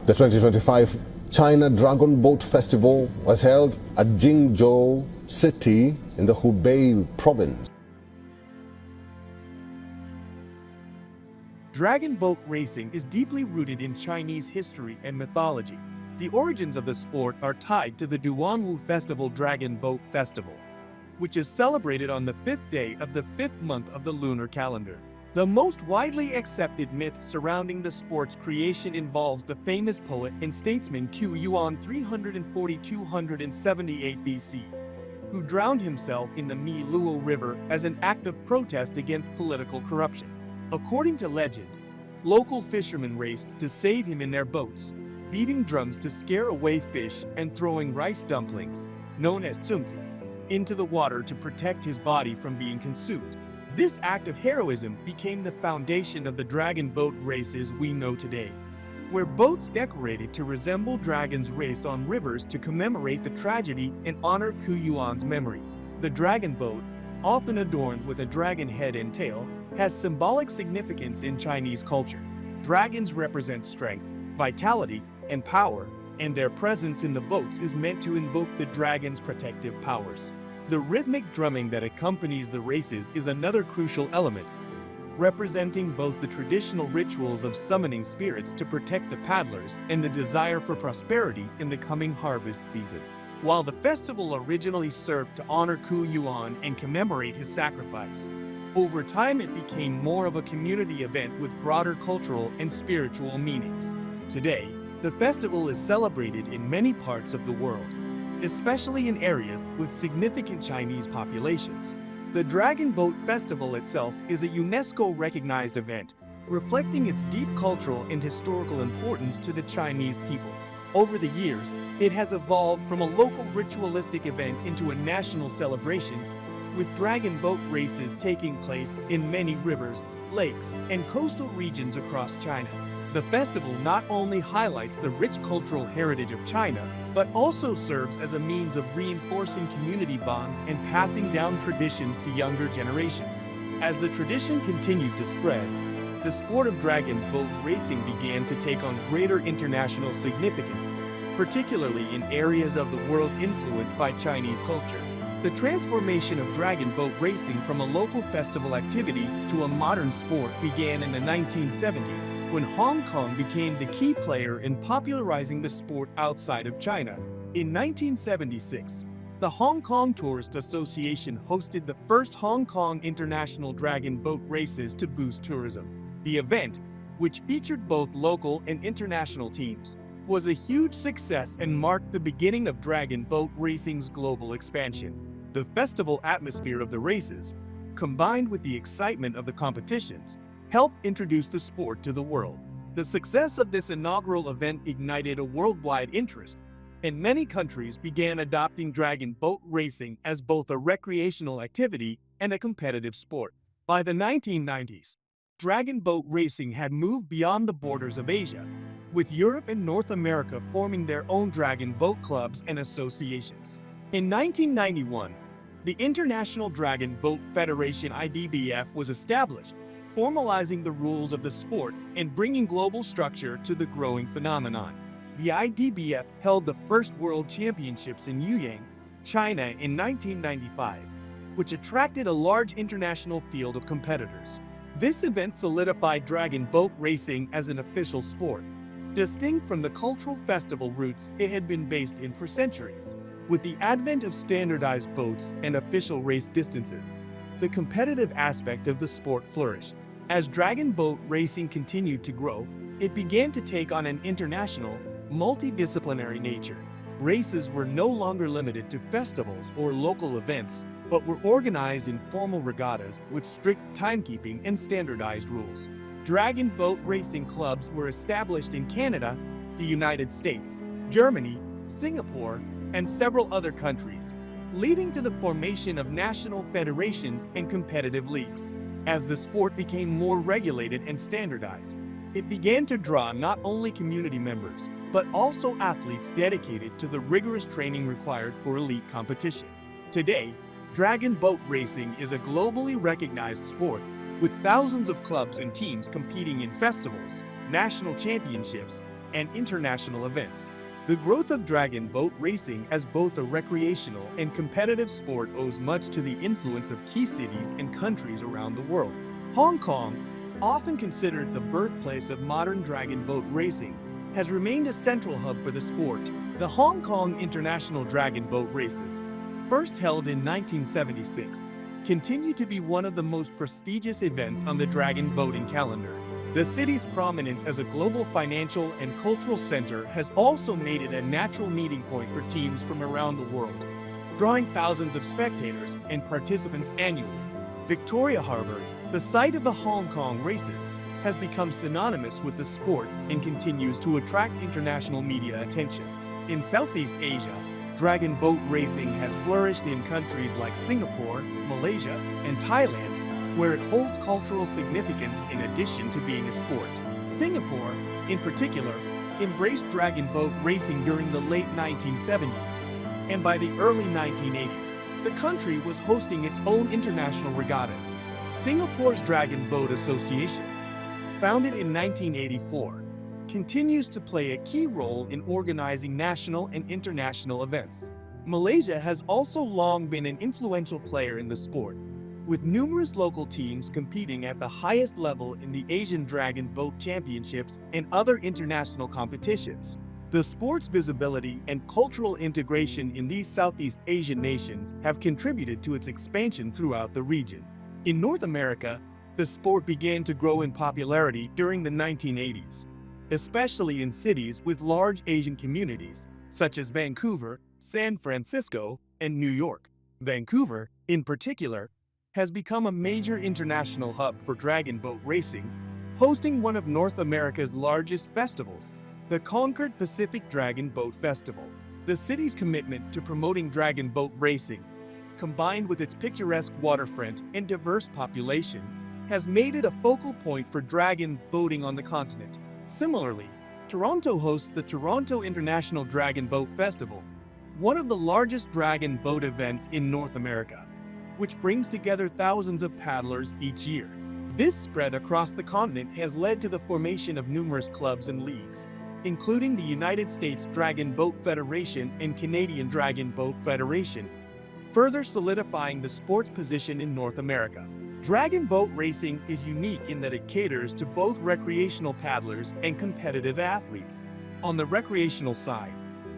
The 2025 China Dragon Boat Festival was held at Jingzhou City in the Hubei province. Dragon boat racing is deeply rooted in Chinese history and mythology. The origins of the sport are tied to the Duanwu Festival Dragon Boat Festival, which is celebrated on the 5th day of the 5th month of the lunar calendar. The most widely accepted myth surrounding the sport's creation involves the famous poet and statesman Qu Yuan 340–278 BC, who drowned himself in the Mi-Luo River as an act of protest against political corruption. According to legend, local fishermen raced to save him in their boats, beating drums to scare away fish and throwing rice dumplings, known as tsumti, into the water to protect his body from being consumed. This act of heroism became the foundation of the dragon boat races we know today, where boats decorated to resemble dragons race on rivers to commemorate the tragedy and honor Qu Yuan's memory. The dragon boat, often adorned with a dragon head and tail, has symbolic significance in Chinese culture. Dragons represent strength, vitality, and power, and their presence in the boats is meant to invoke the dragon's protective powers. The rhythmic drumming that accompanies the races is another crucial element, representing both the traditional rituals of summoning spirits to protect the paddlers and the desire for prosperity in the coming harvest season. While the festival originally served to honor Qu Yuan and commemorate his sacrifice, over time it became more of a community event with broader cultural and spiritual meanings. Today, the festival is celebrated in many parts of the world, especially in areas with significant Chinese populations. The Dragon Boat Festival itself is a UNESCO-recognized event, reflecting its deep cultural and historical importance to the Chinese people. Over the years, it has evolved from a local ritualistic event into a national celebration, with dragon boat races taking place in many rivers, lakes, and coastal regions across China. The festival not only highlights the rich cultural heritage of China, but also serves as a means of reinforcing community bonds and passing down traditions to younger generations. As the tradition continued to spread, the sport of dragon boat racing began to take on greater international significance, particularly in areas of the world influenced by Chinese culture. The transformation of dragon boat racing from a local festival activity to a modern sport began in the 1970s, when Hong Kong became the key player in popularizing the sport outside of China. In 1976, the Hong Kong Tourist Association hosted the first Hong Kong International Dragon Boat Races to boost tourism. The event, which featured both local and international teams, was a huge success and marked the beginning of dragon boat racing's global expansion. The festival atmosphere of the races, combined with the excitement of the competitions, helped introduce the sport to the world. The success of this inaugural event ignited a worldwide interest, and many countries began adopting dragon boat racing as both a recreational activity and a competitive sport. By the 1990s, dragon boat racing had moved beyond the borders of Asia, with Europe and North America forming their own dragon boat clubs and associations. In 1991, the International Dragon Boat Federation (IDBF) was established, formalizing the rules of the sport and bringing global structure to the growing phenomenon. The IDBF held the first World Championships in Yuan, China in 1995, which attracted a large international field of competitors. This event solidified dragon boat racing as an official sport, distinct from the cultural festival roots it had been based in for centuries. With the advent of standardized boats and official race distances, the competitive aspect of the sport flourished. As dragon boat racing continued to grow, it began to take on an international, multidisciplinary nature. Races were no longer limited to festivals or local events, but were organized in formal regattas with strict timekeeping and standardized rules. Dragon boat racing clubs were established in Canada, the United States, Germany, Singapore, and several other countries, leading to the formation of national federations and competitive leagues. As the sport became more regulated and standardized, it began to draw not only community members, but also athletes dedicated to the rigorous training required for elite competition. Today, dragon boat racing is a globally recognized sport, with thousands of clubs and teams competing in festivals, national championships, and international events. The growth of dragon boat racing as both a recreational and competitive sport owes much to the influence of key cities and countries around the world. Hong Kong, often considered the birthplace of modern dragon boat racing, has remained a central hub for the sport. The Hong Kong International Dragon Boat Races, first held in 1976, continue to be one of the most prestigious events on the dragon boating calendar. The city's prominence as a global financial and cultural center has also made it a natural meeting point for teams from around the world, drawing thousands of spectators and participants annually. Victoria Harbour, the site of the Hong Kong races, has become synonymous with the sport and continues to attract international media attention. In Southeast Asia, dragon boat racing has flourished in countries like Singapore, Malaysia, and Thailand, where it holds cultural significance in addition to being a sport. Singapore, in particular, embraced dragon boat racing during the late 1970s, and by the early 1980s, the country was hosting its own international regattas. Singapore's Dragon Boat Association, founded in 1984, continues to play a key role in organizing national and international events. Malaysia has also long been an influential player in the sport, with numerous local teams competing at the highest level in the Asian Dragon Boat Championships and other international competitions. The sport's visibility and cultural integration in these Southeast Asian nations have contributed to its expansion throughout the region. In North America, the sport began to grow in popularity during the 1980s, especially in cities with large Asian communities, such as Vancouver, San Francisco, and New York. Vancouver, in particular, has become a major international hub for dragon boat racing, hosting one of North America's largest festivals, the Concord Pacific Dragon Boat Festival. The city's commitment to promoting dragon boat racing, combined with its picturesque waterfront and diverse population, has made it a focal point for dragon boating on the continent. Similarly, Toronto hosts the Toronto International Dragon Boat Festival, one of the largest dragon boat events in North America, which brings together thousands of paddlers each year. This spread across the continent has led to the formation of numerous clubs and leagues, including the United States Dragon Boat Federation and Canadian Dragon Boat Federation, further solidifying the sport's position in North America. Dragon boat racing is unique in that it caters to both recreational paddlers and competitive athletes. On the recreational side,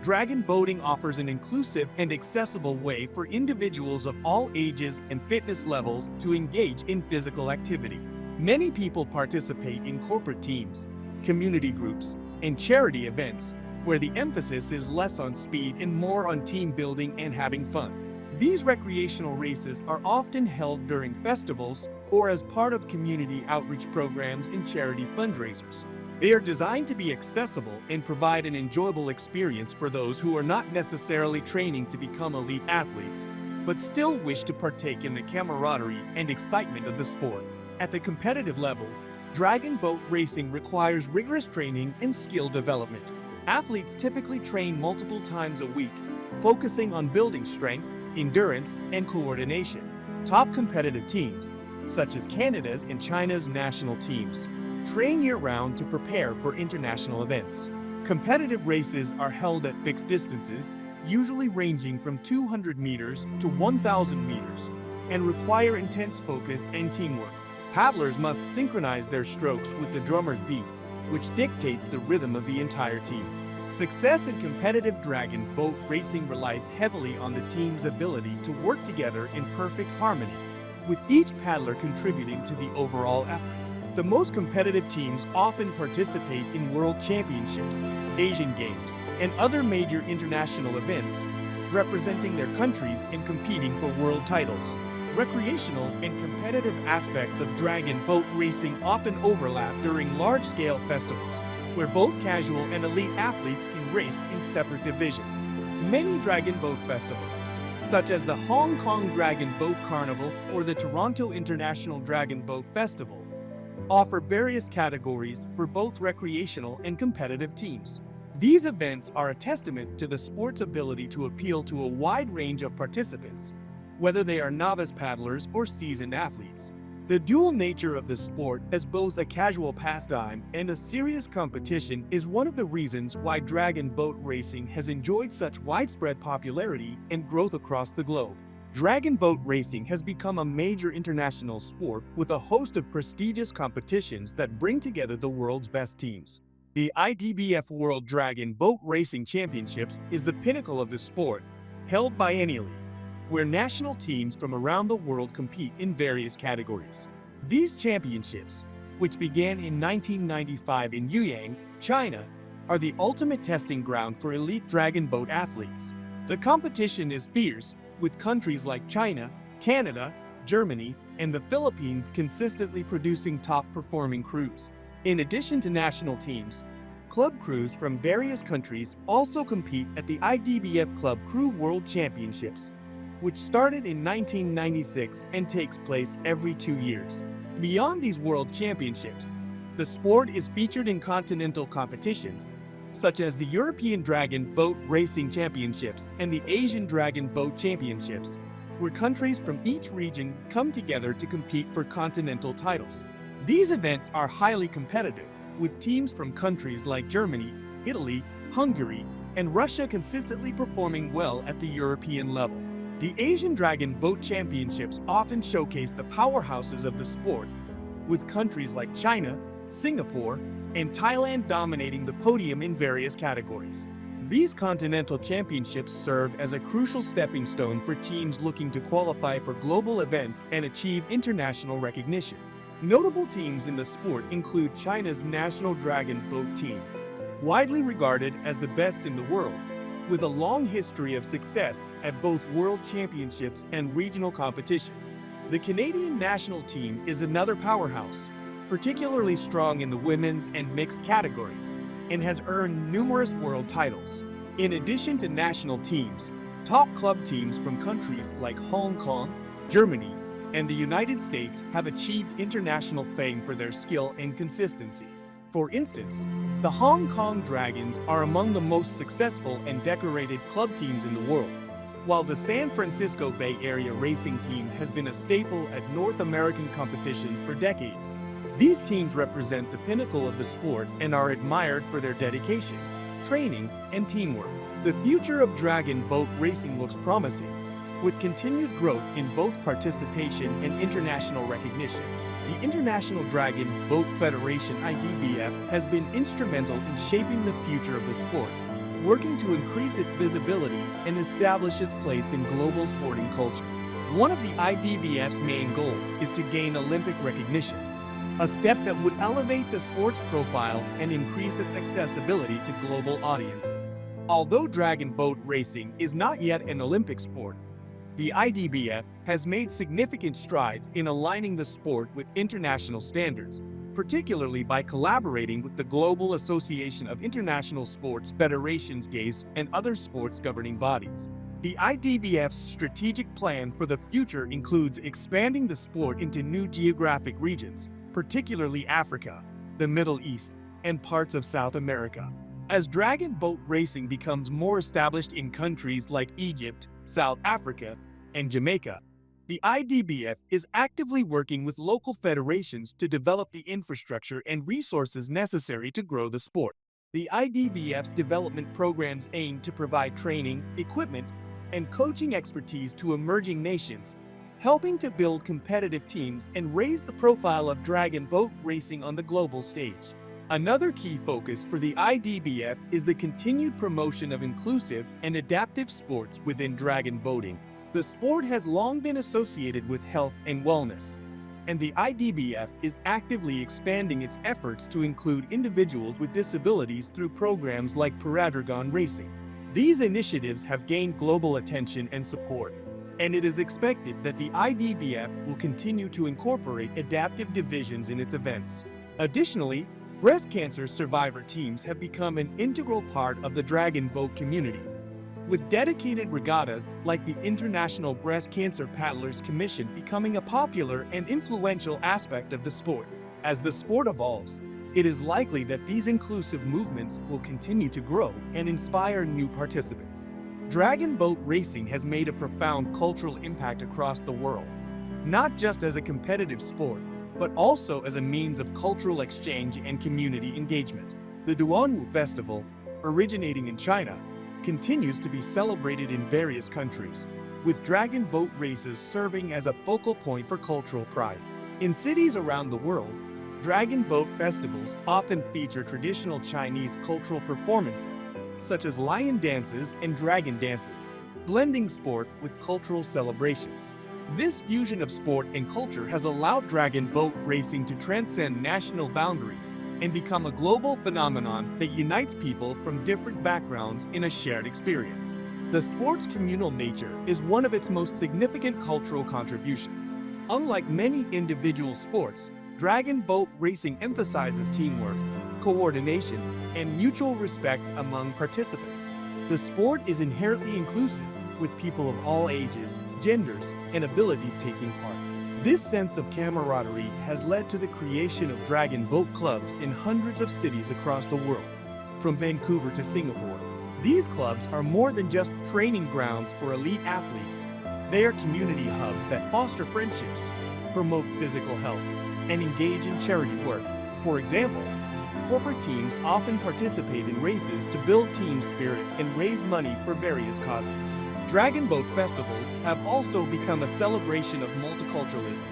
dragon boating offers an inclusive and accessible way for individuals of all ages and fitness levels to engage in physical activity. Many people participate in corporate teams, community groups, and charity events, where the emphasis is less on speed and more on team building and having fun. These recreational races are often held during festivals or as part of community outreach programs and charity fundraisers. They are designed to be accessible and provide an enjoyable experience for those who are not necessarily training to become elite athletes, but still wish to partake in the camaraderie and excitement of the sport. At the competitive level, dragon boat racing requires rigorous training and skill development. Athletes typically train multiple times a week, focusing on building strength, endurance, and coordination. Top competitive teams, such as Canada's and China's national teams, train year-round to prepare for international events. Competitive races are held at fixed distances, usually ranging from 200 meters to 1,000 meters, and require intense focus and teamwork. Paddlers must synchronize their strokes with the drummer's beat, which dictates the rhythm of the entire team. Success in competitive dragon boat racing relies heavily on the team's ability to work together in perfect harmony, with each paddler contributing to the overall effort. The most competitive teams often participate in World Championships, Asian Games, and other major international events, representing their countries and competing for world titles. Recreational and competitive aspects of dragon boat racing often overlap during large-scale festivals, where both casual and elite athletes can race in separate divisions. Many dragon boat festivals, such as the Hong Kong Dragon Boat Carnival or the Toronto International Dragon Boat Festival, offer various categories for both recreational and competitive teams. These events are a testament to the sport's ability to appeal to a wide range of participants, whether they are novice paddlers or seasoned athletes. The dual nature of the sport as both a casual pastime and a serious competition is one of the reasons why dragon boat racing has enjoyed such widespread popularity and growth across the globe. Dragon boat racing has become a major international sport with a host of prestigious competitions that bring together the world's best teams. The IDBF World Dragon Boat Racing Championships is the pinnacle of the sport, held biennially, where national teams from around the world compete in various categories. These championships, which began in 1995 in Yuan, China, are the ultimate testing ground for elite dragon boat athletes. The competition is fierce, with countries like China, Canada, Germany, and the Philippines consistently producing top-performing crews. In addition to national teams, club crews from various countries also compete at the IDBF Club Crew World Championships, which started in 1996 and takes place every 2 years. Beyond these world championships, the sport is featured in continental competitions, such as the European Dragon Boat Racing Championships and the Asian Dragon Boat Championships, where countries from each region come together to compete for continental titles. These events are highly competitive, with teams from countries like Germany, Italy, Hungary, and Russia consistently performing well at the European level. The Asian Dragon Boat Championships often showcase the powerhouses of the sport, with countries like China, Singapore, and Thailand dominating the podium in various categories. These continental championships serve as a crucial stepping stone for teams looking to qualify for global events and achieve international recognition. Notable teams in the sport include China's National Dragon Boat Team, widely regarded as the best in the world, with a long history of success at both world championships and regional competitions. The Canadian national team is another powerhouse, particularly strong in the women's and mixed categories, and has earned numerous world titles. In addition to national teams, top club teams from countries like Hong Kong, Germany, and the United States have achieved international fame for their skill and consistency. For instance, the Hong Kong Dragons are among the most successful and decorated club teams in the world, while the San Francisco Bay Area racing team has been a staple at North American competitions for decades. These teams represent the pinnacle of the sport and are admired for their dedication, training, and teamwork. The future of dragon boat racing looks promising, with continued growth in both participation and international recognition. The International Dragon Boat Federation (IDBF) has been instrumental in shaping the future of the sport, working to increase its visibility and establish its place in global sporting culture. One of the IDBF's main goals is to gain Olympic recognition, a step that would elevate the sport's profile and increase its accessibility to global audiences. Although dragon boat racing is not yet an Olympic sport, the IDBF has made significant strides in aligning the sport with international standards, particularly by collaborating with the Global Association of International Sports Federations (GAIS) and other sports governing bodies. The IDBF's strategic plan for the future includes expanding the sport into new geographic regions, particularly Africa, the Middle East, and parts of South America. As dragon boat racing becomes more established in countries like Egypt, South Africa, and Jamaica, the IDBF is actively working with local federations to develop the infrastructure and resources necessary to grow the sport. The IDBF's development programs aim to provide training, equipment, and coaching expertise to emerging nations, helping to build competitive teams and raise the profile of dragon boat racing on the global stage. Another key focus for the IDBF is the continued promotion of inclusive and adaptive sports within dragon boating. The sport has long been associated with health and wellness, and the IDBF is actively expanding its efforts to include individuals with disabilities through programs like Paradragon racing. These initiatives have gained global attention and support, and it is expected that the IDBF will continue to incorporate adaptive divisions in its events. Additionally, breast cancer survivor teams have become an integral part of the dragon boat community, with dedicated regattas like the International Breast Cancer Paddlers Commission becoming a popular and influential aspect of the sport. As the sport evolves, it is likely that these inclusive movements will continue to grow and inspire new participants. Dragon boat racing has made a profound cultural impact across the world. not just as a competitive sport, but also as a means of cultural exchange and community engagement. The Duanwu Festival, originating in China, continues to be celebrated in various countries, with dragon boat races serving as a focal point for cultural pride. In cities around the world, dragon boat festivals often feature traditional Chinese cultural performances, such as lion dances and dragon dances, blending sport with cultural celebrations. This fusion of sport and culture has allowed dragon boat racing to transcend national boundaries and become a global phenomenon that unites people from different backgrounds in a shared experience. The sport's communal nature is one of its most significant cultural contributions. Unlike many individual sports, dragon boat racing emphasizes teamwork, coordination, and mutual respect among participants. The sport is inherently inclusive, with people of all ages, genders, and abilities taking part. This sense of camaraderie has led to the creation of dragon boat clubs in hundreds of cities across the world, from Vancouver to Singapore. These clubs are more than just training grounds for elite athletes. They are community hubs that foster friendships, promote physical health, and engage in charity work. For example, corporate teams often participate in races to build team spirit and raise money for various causes. Dragon boat festivals have also become a celebration of multiculturalism,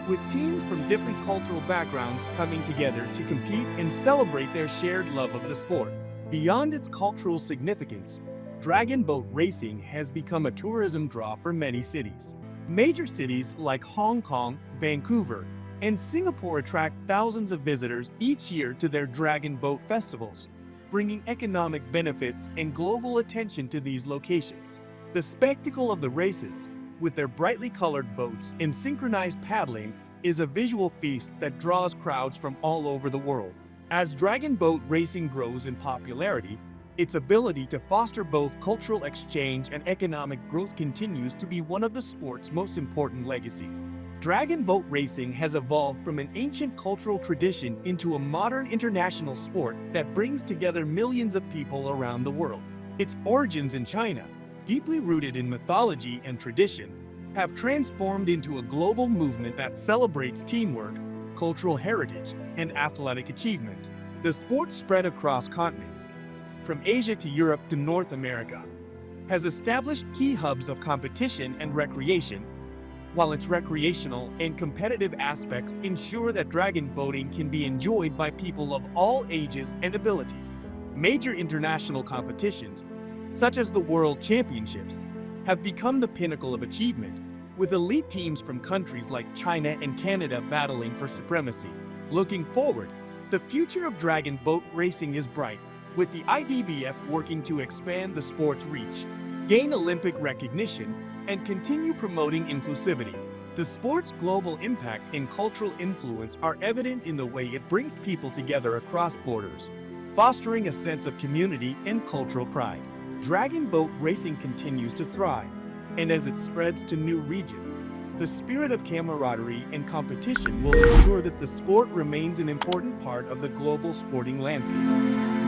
with teams from different cultural backgrounds coming together to compete and celebrate their shared love of the sport. Beyond its cultural significance, dragon boat racing has become a tourism draw for many cities. Major cities like Hong Kong, Vancouver, and Singapore attract thousands of visitors each year to their dragon boat festivals, bringing economic benefits and global attention to these locations. The spectacle of the races, with their brightly colored boats and synchronized paddling, is a visual feast that draws crowds from all over the world. As dragon boat racing grows in popularity, its ability to foster both cultural exchange and economic growth continues to be one of the sport's most important legacies. Dragon boat racing has evolved from an ancient cultural tradition into a modern international sport that brings together millions of people around the world. Its origins in China, deeply rooted in mythology and tradition, have transformed into a global movement that celebrates teamwork, cultural heritage, and athletic achievement. The sport spread across continents, from Asia to Europe to North America, has established key hubs of competition and recreation, while its recreational and competitive aspects ensure that dragon boating can be enjoyed by people of all ages and abilities. Major international competitions, such as the World Championships, have become the pinnacle of achievement, with elite teams from countries like China and Canada battling for supremacy. Looking forward, the future of dragon boat racing is bright, with the IDBF working to expand the sport's reach, gain Olympic recognition, and continue promoting inclusivity. The sport's global impact and cultural influence are evident in the way it brings people together across borders, fostering a sense of community and cultural pride. Dragon boat racing continues to thrive, and as it spreads to new regions, the spirit of camaraderie and competition will ensure that the sport remains an important part of the global sporting landscape.